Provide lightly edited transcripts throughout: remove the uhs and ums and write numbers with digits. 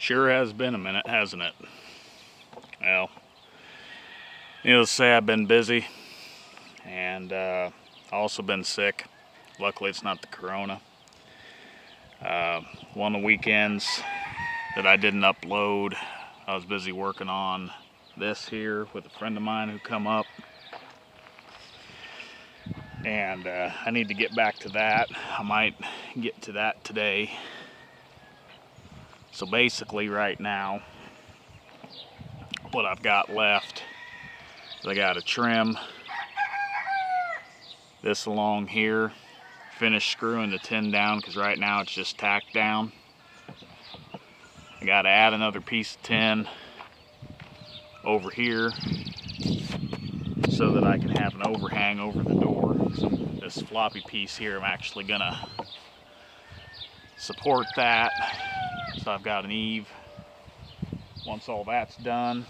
Sure has been a minute, hasn't it? Well, needless to say, I've been busy and also been sick. Luckily, it's not the corona. One of the weekends that I didn't upload, I was busy working on this here with a friend of mine who come up. And I need to get back to that. I might get to that today. So basically right now, what I've got left is I got to trim this along here, finish screwing the tin down because right now it's just tacked down. I got to add another piece of tin over here so that I can have an overhang over the door. So this floppy piece here, I'm actually gonna support that. So I've got an eave. Once all that's done,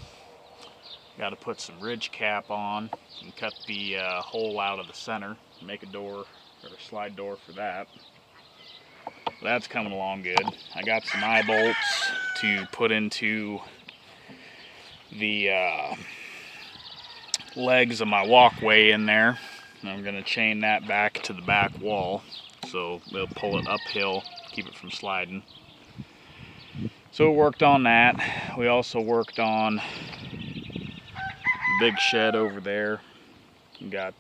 got to put some ridge cap on and cut the hole out of the center, make a door or a slide door for that. That's coming along good. I got some eye bolts to put into the legs of my walkway in there. And I'm going to chain that back to the back wall so they'll pull it uphill, keep it from sliding. So we worked on that. We also worked on the big shed over there. We got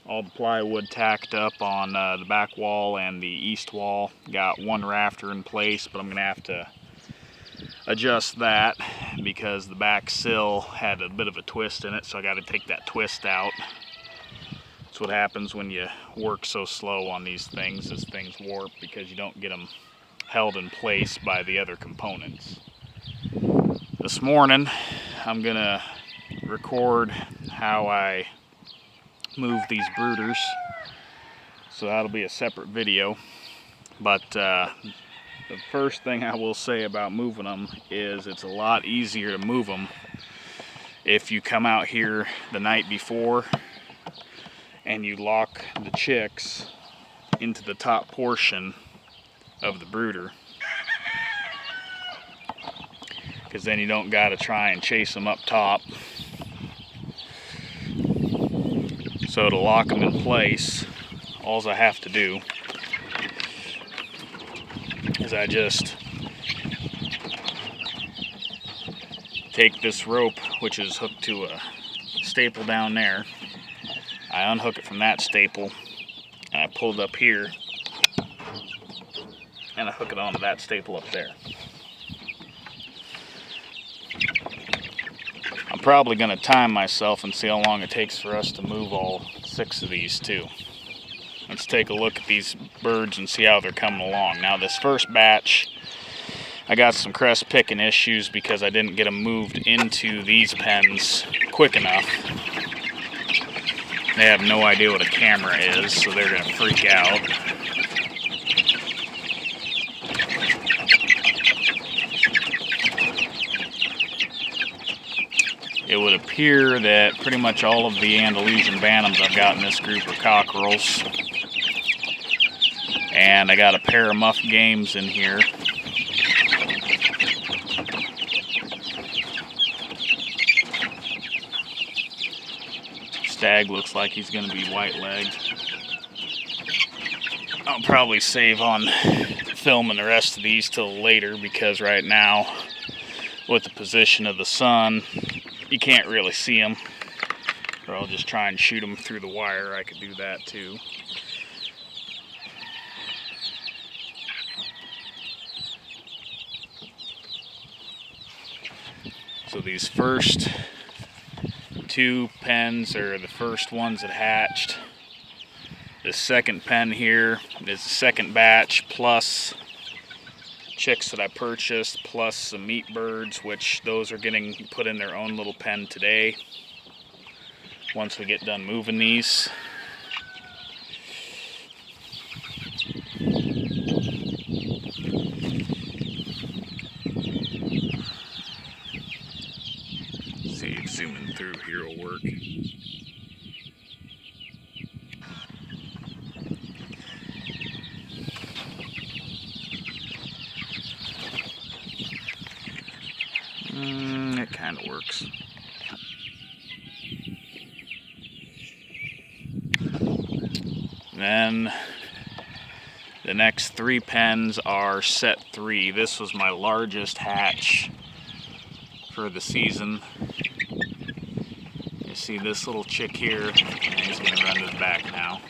all the plywood tacked up on the back wall and the east wall. Got one rafter in place, but I'm going to have to adjust that because the back sill had a bit of a twist in it, so I got to take that twist out. That's what happens when you work so slow on these things, is things warp because you don't get them held in place by the other components. This morning I'm gonna record how I move these brooders, so that'll be a separate video. But the first thing I will say about moving them is it's a lot easier to move them if you come out here the night before and you lock the chicks into the top portion of the brooder, because then you don't got to try and chase them up top. So to lock them in place, all I have to do is I just take this rope, which is hooked to a staple down there. I unhook it from that staple and I pull it up here and I hook it onto that staple up there. I'm probably going to time myself and see how long it takes for us to move all 6 of these too. Let's take a look at these birds and see how they're coming along. Now this first batch, I got some crest picking issues because I didn't get them moved into these pens quick enough. They have no idea what a camera is, so they're going to freak out. It would appear that pretty much all of the Andalusian bantams I've got in this group are cockerels. And I got a pair of muff games in here. Stag looks like he's going to be white-legged. I'll probably save on filming the rest of these till later because right now, with the position of the sun, you can't really see them. Or I'll just try and shoot them through the wire. I could do that too. So these first 2 pens are the first ones that hatched. The second pen here is the second batch, plus chicks that I purchased, plus some meat birds, which those are getting put in their own little pen today once we get done moving these. See if zooming through here will work. It kind of works. Then the next 3 pens are set 3. This was my largest hatch for the season. You see this little chick here, and he's going to run to the back now.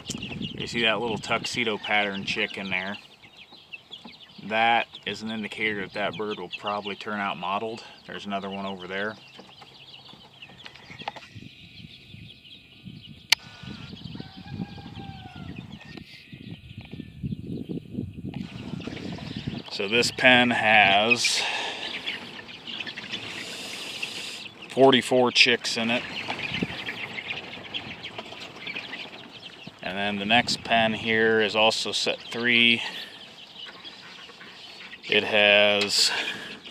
You see that little tuxedo pattern chick in there? That is an indicator that that bird will probably turn out mottled. There's another one over there. So this pen has 44 chicks in it. And then the next pen here is also set 3. It has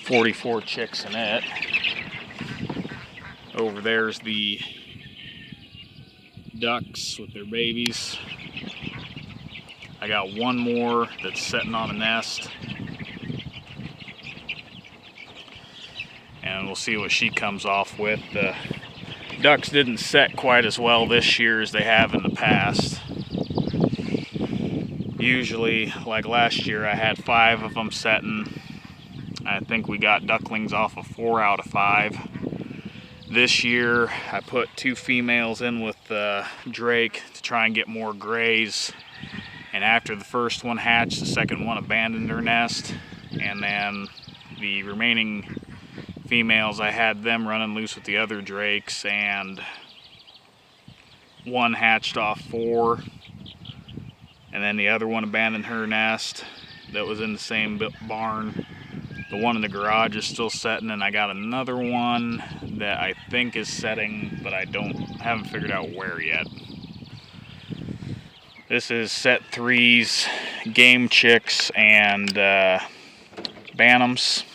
44 chicks in it. Over there's the ducks with their babies. I got one more that's sitting on a nest. And we'll see what she comes off with. The ducks didn't set quite as well this year as they have in the past. Usually, like last year, I had 5 of them setting. I think we got ducklings off of 4 out of 5. This year, I put 2 females in with Drake to try and get more grays. And after the first one hatched, the second one abandoned her nest. And then the remaining females, I had them running loose with the other drakes, and one hatched off 4. And then the other one abandoned her nest that was in the same barn. The one in the garage is still setting, and I got another one that I think is setting, but I haven't figured out where yet. This is set 3's game chicks and bantams.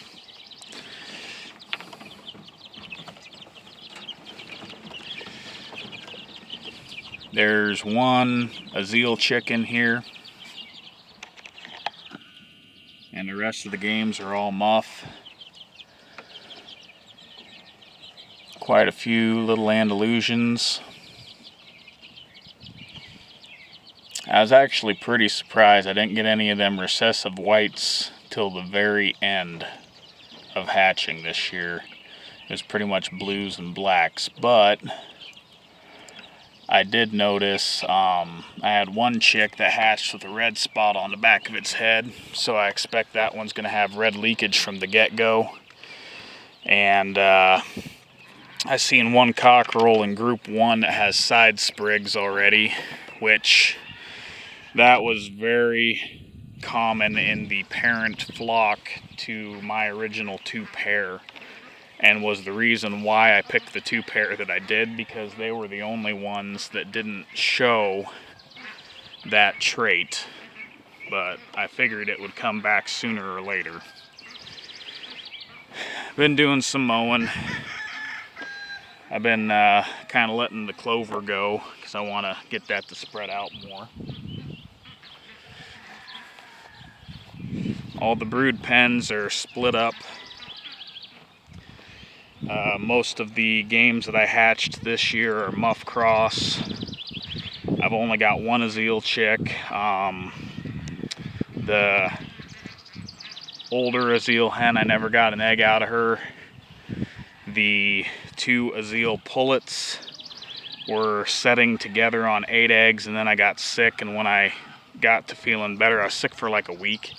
There's one Azil chick in here, and the rest of the games are all muff. Quite a few little Andalusians. I was actually pretty surprised I didn't get any of them recessive whites till the very end of hatching this year. It was pretty much blues and blacks, but I did notice I had one chick that hatched with a red spot on the back of its head, so I expect that one's going to have red leakage from the get-go. And I seen one cockerel in group 1 that has side sprigs already, which that was very common in the parent flock to my original 2 pair. And was the reason why I picked the 2 pair that I did, because they were the only ones that didn't show that trait. But I figured it would come back sooner or later. Been doing some mowing. I've been kind of letting the clover go because I want to get that to spread out more. All the brood pens are split up. Most of the games that I hatched this year are muff cross. I've only got one Azil chick. The older Azil hen, I never got an egg out of her. The 2 Azil pullets were setting together on 8 eggs, and then I got sick, and when I got to feeling better, I was sick for like a week.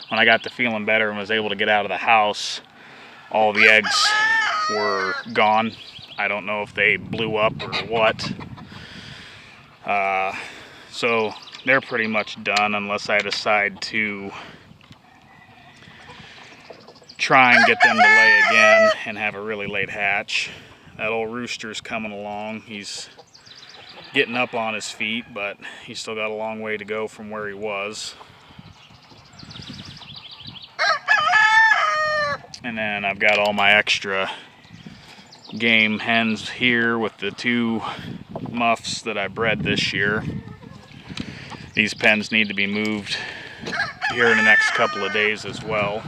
When I got to feeling better and was able to get out of the house, all the eggs were gone. I don't know if they blew up or what. So they're pretty much done unless I decide to try and get them to lay again and have a really late hatch. That old rooster's coming along. He's getting up on his feet, but he's still got a long way to go from where he was. And then I've got all my extra game hens here with the 2 muffs that I bred this year. These pens need to be moved here in the next couple of days as well.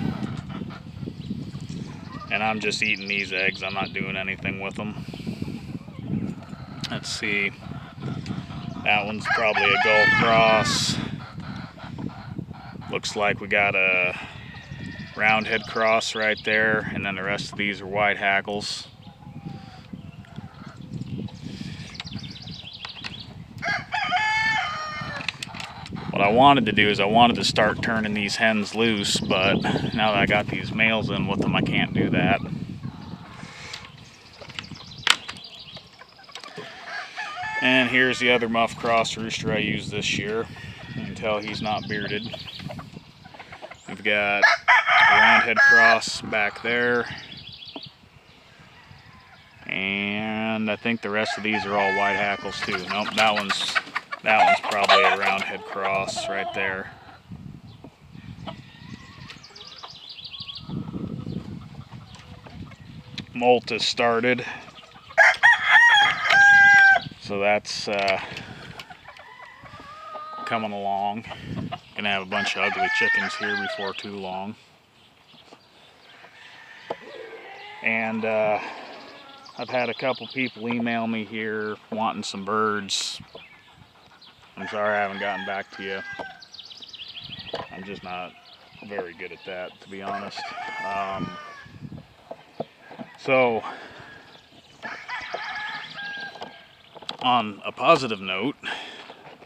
And I'm just eating these eggs. I'm not doing anything with them. Let's see. That one's probably a gull cross. Looks like we got a roundhead cross right there, and then the rest of these are white hackles. What I wanted to do is I wanted to start turning these hens loose, but now that I got these males in with them, I can't do that. And here's the other muff cross rooster I used this year. You can tell he's not bearded. We've got a roundhead cross back there. And I think the rest of these are all white hackles too. Nope, that one's probably a roundhead cross right there. Molt has started. So that's coming along. Gonna have a bunch of ugly chickens here before too long. And I've had a couple people email me here wanting some birds. I'm sorry I haven't gotten back to you. I'm just not very good at that, to be honest. So, on a positive note,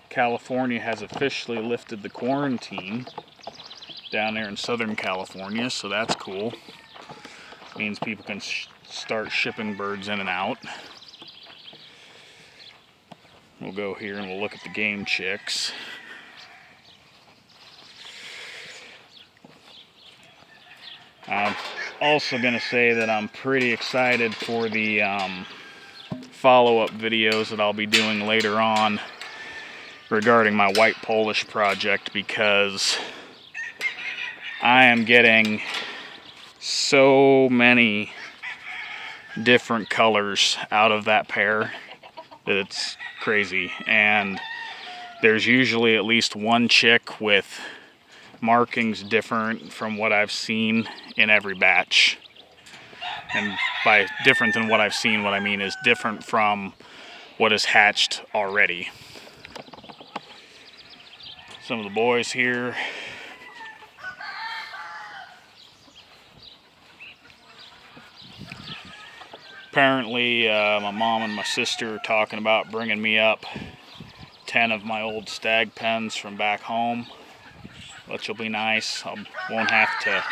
California has officially lifted the quarantine down there in Southern California, so that's cool. Means people can start shipping birds in and out. We'll go here and we'll look at the game chicks. I'm also going to say that I'm pretty excited for the follow-up videos that I'll be doing later on regarding my white Polish project, because I am getting so many different colors out of that pair that it's crazy. And there's usually at least one chick with markings different from what I've seen in every batch. And by different than what I've seen, what I mean is different from what is hatched already. Some of the boys here. Apparently, my mom and my sister are talking about bringing me up 10 of my old stag pens from back home, which will be nice. I won't have to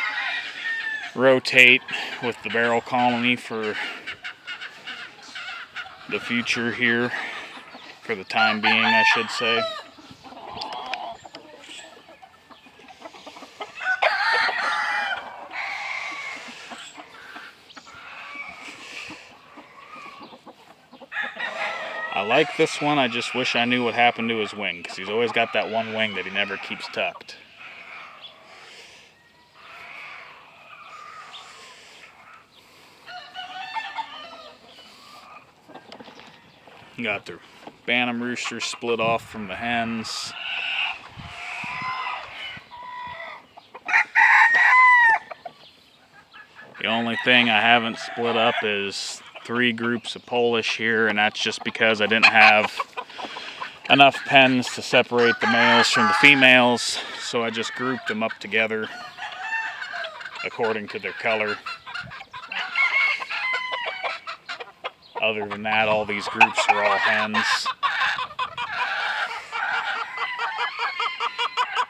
rotate with the barrel colony for the future here, for the time being, I should say. I like this one. I just wish I knew what happened to his wing, because he's always got that one wing that he never keeps tucked. Got the bantam roosters split off from the hens. The only thing I haven't split up is 3 groups of Polish here, and that's just because I didn't have enough pens to separate the males from the females, so I just grouped them up together according to their color. Other than that, all these groups are all hens.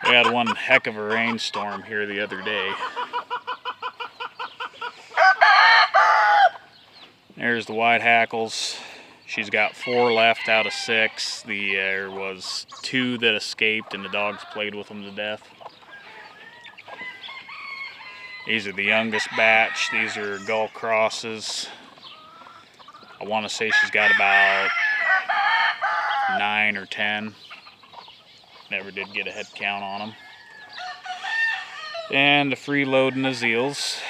We had one heck of a rainstorm here the other day. There's the white hackles. She's got 4 left out of 6. There was 2 that escaped and the dogs played with them to death. These are the youngest batch. These are gull crosses. I want to say she's got about 9 or 10. Never did get a head count on them. And a freeloading the Zeals.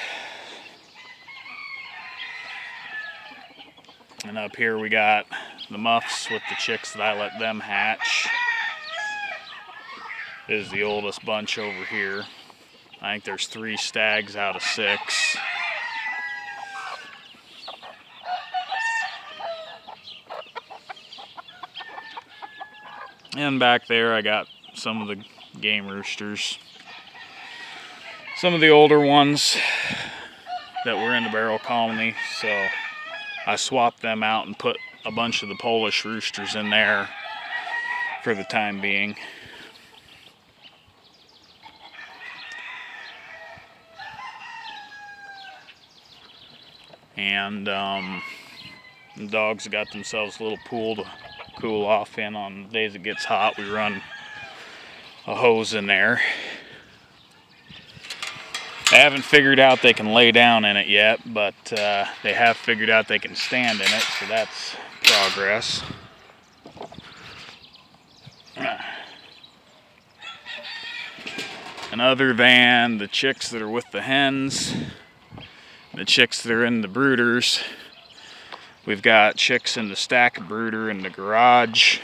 And up here we got the muffs with the chicks that I let them hatch. This is the oldest bunch over here. I think there's 3 stags out of 6. And back there I got some of the game roosters. Some of the older ones that were in the barrel colony, so I swapped them out and put a bunch of the Polish roosters in there for the time being. And the dogs got themselves a little pool to cool off in. On the days it gets hot, we run a hose in there. I haven't figured out they can lay down in it yet, but they have figured out they can stand in it, so that's progress. And other than the chicks that are with the hens, the chicks that are in the brooders, we've got chicks in the stack brooder in the garage,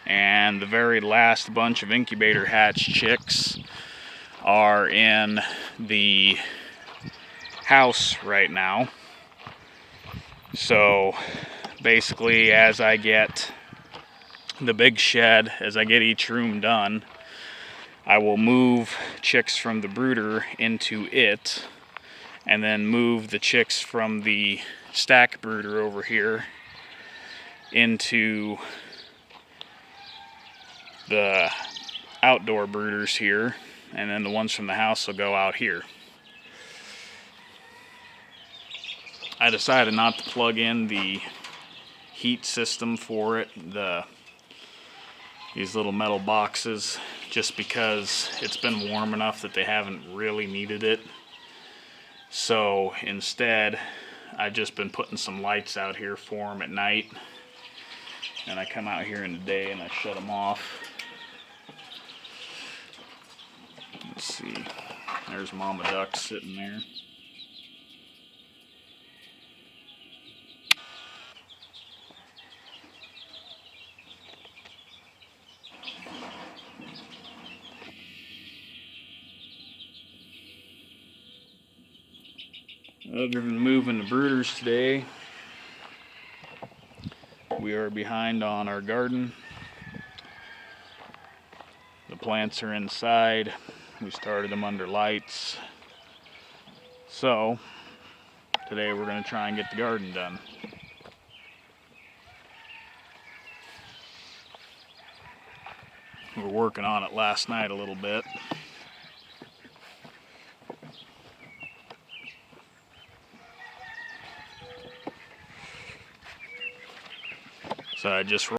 and the very last bunch of incubator hatch chicks are in the house right now. So basically, as I get the big shed, as I get each room done, I will move chicks from the brooder into it, and then move the chicks from the stack brooder over here into the outdoor brooders here, and then the ones from the house will go out here. I decided not to plug in the heat system for it, these little metal boxes, just because it's been warm enough that they haven't really needed it. So instead, I've just been putting some lights out here for them at night, and I come out here in the day and I shut them off. Let's see, there's Mama Duck sitting there. Other than moving the brooders today, we are behind on our garden. The plants are inside. We started them under lights. So today we're going to try and get the garden done. We were working on it last night a little bit. So I just